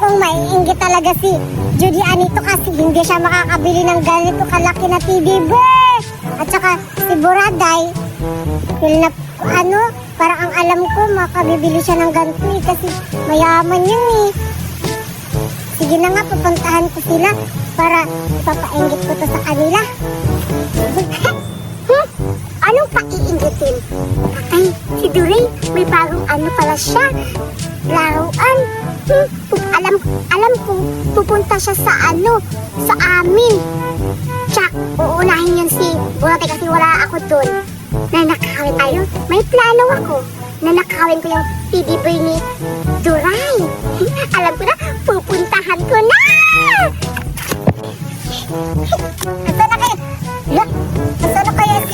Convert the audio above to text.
kong maiinggit talaga si Judy Anito kasi hindi siya makakabili ng ganito kalaki na TV, be. At saka si Buraday, na, parang ang alam ko, makabibili siya ng ganito eh, kasi mayaman yun eh. Sige na nga, pupuntahan ko sila para ipapainggit ko to sa kanila. Anong paiinggitin? Ay, si Duray, may bagong pala siya. Laruan. Alam ko, pupunta siya sa sa amin. Tsak, uunahin yun si Buraday kasi wala ako dun. Nanakawin tayo. May plano ako. Nanakawin ko yung TV boy ni Duray. Alam ko na, pupuntahan ko na! Asa na kayo?